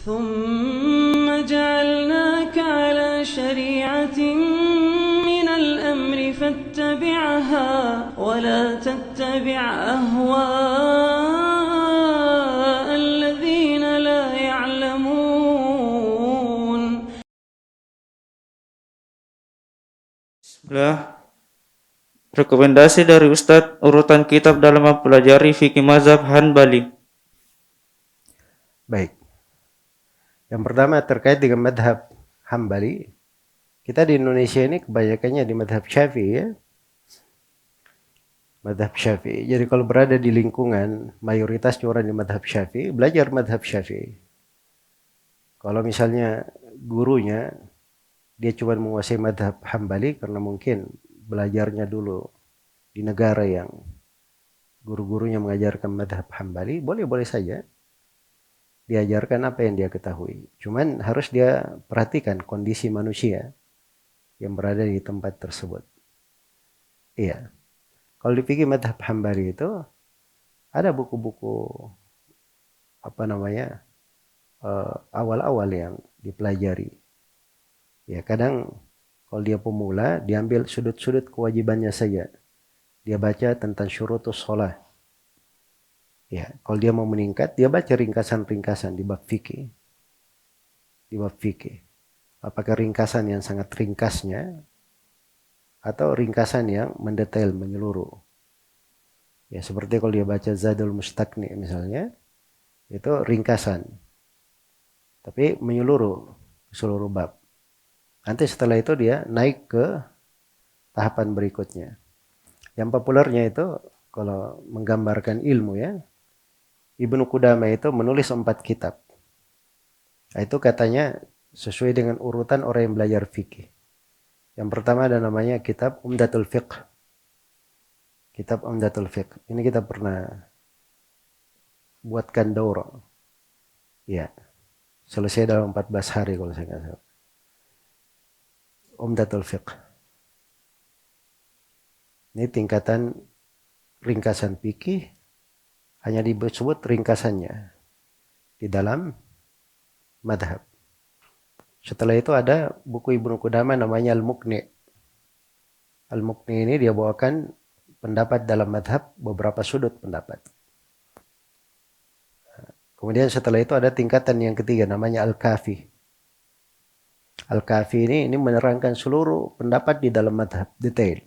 ثم جعلناك على شريعة من الأمر فاتبعها ولا تتبع أهواء الذين لا يعلمون. Bismillah. Rekomendasi dari Ustadz urutan kitab dalam mempelajari fikih mazhab Hanbali. Baik. Yang pertama terkait dengan madhab Hambali. Kita di Indonesia ini kebanyakannya di madhab Syafi'i ya. Madhab Syafi'i. Jadi kalau berada di lingkungan mayoritas orang di madhab Syafi'i, belajar madhab Syafi'i. Kalau misalnya gurunya dia cuma menguasai madhab Hambali karena mungkin belajarnya dulu di negara yang guru-gurunya mengajarkan madhab Hambali, boleh-boleh saja diajarkan apa yang dia ketahui. Cuman harus dia perhatikan kondisi manusia yang berada di tempat tersebut. Iya. Kalau dipikir madhab Hambali itu ada buku-buku awal-awal yang dipelajari. Ya kadang kalau dia pemula diambil sudut-sudut kewajibannya saja. Dia baca tentang syurutus sholah. Ya, kalau dia mau meningkat, dia baca ringkasan-ringkasan di bab fikih. Di bab fikih. Apakah ringkasan yang sangat ringkasnya atau ringkasan yang mendetail, menyeluruh. Ya, seperti kalau dia baca Zadul Mustaqni misalnya, itu ringkasan. Tapi menyeluruh seluruh bab. Nanti setelah itu dia naik ke tahapan berikutnya. Yang populernya itu kalau menggambarkan ilmu ya, Ibnu Qudamah itu menulis 4 kitab. Nah, itu katanya sesuai dengan urutan orang yang belajar fikih. Yang pertama ada namanya kitab Umdatul Fiqh. Kitab Umdatul Fiqh. Ini kita pernah buatkan daurah. Ya. Selesai dalam 14 hari kalau saya nggak salah. Umdatul Fiqh. Ini tingkatan ringkasan fikih, hanya disebut ringkasannya di dalam madhab. Setelah itu ada buku Ibnu Qudamah namanya Al-Muqni. Al-Muqni ini dia bawakan pendapat dalam madhab, beberapa sudut pendapat. Kemudian setelah itu ada tingkatan yang ketiga namanya Al-Kafi. Al-Kafi ini menerangkan seluruh pendapat di dalam madhab, detail.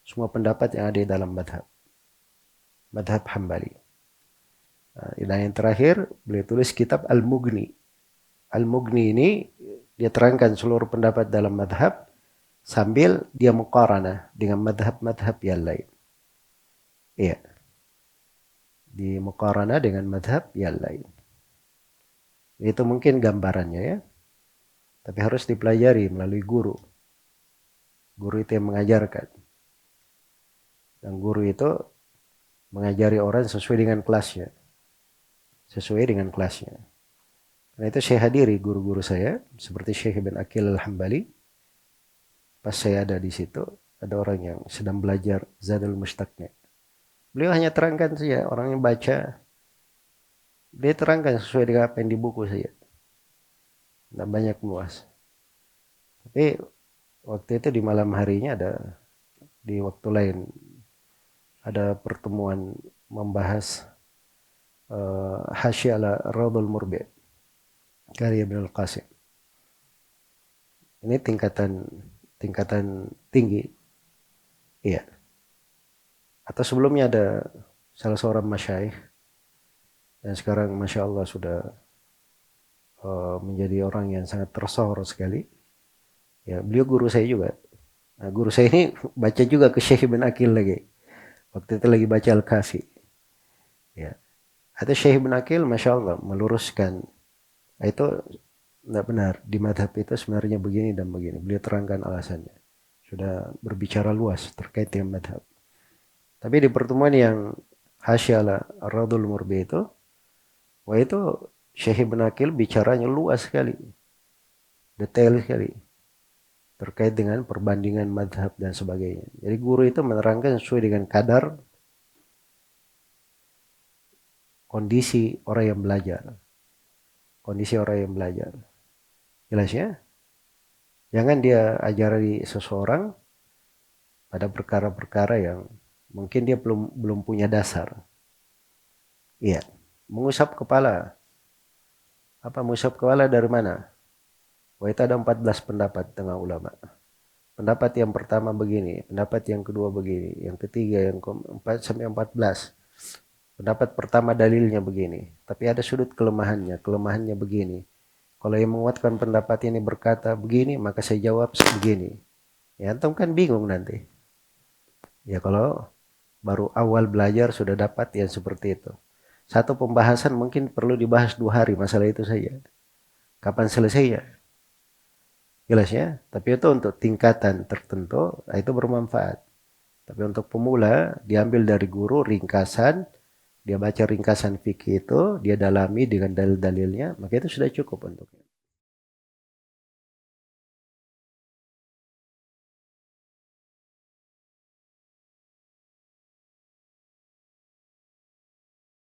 Semua pendapat yang ada di dalam madhab. Madhab Hambali. Dan yang terakhir, beliau tulis kitab Al-Mughni. Al-Mughni ini dia terangkan seluruh pendapat dalam madhab sambil dia muqaranah dengan madhab-madhab yang lain. Iya. Di muqaranah dengan madhab yang lain. Itu mungkin gambarannya ya. Tapi harus dipelajari melalui guru. Guru itu yang mengajarkan. Dan guru itu mengajari orang sesuai dengan kelasnya. Sesuai dengan kelasnya. Karena itu saya hadiri guru-guru saya. Seperti Syekh Ibn Aqil Al-Hambali. Pas saya ada di situ. Ada orang yang sedang belajar Zadul Mustaqni. Beliau hanya terangkan saja. Orang yang baca. Dia terangkan sesuai dengan apa yang di buku saja. Tidak banyak luas. Tapi waktu itu di malam harinya ada. Di waktu lain. Ada pertemuan membahas Hasyi ala Raudhul Murbi' karya Ibnu Al-Qasim. Ini tingkatan tinggi. Iya. Atau sebelumnya ada salah seorang masyayikh dan sekarang Masya Allah sudah menjadi orang yang sangat tersohor sekali. Ya, beliau guru saya juga. Nah, guru saya ini baca juga ke Syekh Ibn Aqil lagi. Waktu itu lagi baca Al-Kafi. Ya. Atau Syekh Ibn Aqil Masya Allah meluruskan. Itu tidak benar. Di madhab itu sebenarnya begini dan begini. Beliau terangkan alasannya. Sudah berbicara luas terkait dengan madhab. Tapi di pertemuan yang Hasyi ala Raudhul Murbi itu. Wah itu Syekh Ibn Aqil bicaranya luas sekali. Detail sekali. Terkait dengan perbandingan madhab dan sebagainya. Jadi guru itu menerangkan sesuai dengan kadar kondisi orang yang belajar. kondisi orang yang belajar. Jelas ya? Jangan dia ajari seseorang pada perkara-perkara yang mungkin dia belum punya dasar. Iya, mengusap kepala. Apa mengusap kepala dari mana? Wah, itu ada 14 pendapat tengah ulama. Pendapat yang pertama begini, pendapat yang kedua begini, yang ketiga yang keempat sampai 14. Pendapat pertama dalilnya begini, tapi ada sudut kelemahannya begini. Kalau yang menguatkan pendapat ini berkata begini, maka saya jawab begini. Ya, antum kan bingung nanti. Ya, kalau baru awal belajar sudah dapat yang seperti itu. Satu pembahasan mungkin perlu dibahas 2 hari, masalah itu saja. Kapan selesainya? Jelas ya? Tapi itu untuk tingkatan tertentu, itu bermanfaat. Tapi untuk pemula, diambil dari guru ringkasan, dia baca ringkasan fikih itu, dia dalami dengan dalil-dalilnya, maka itu sudah cukup untuknya.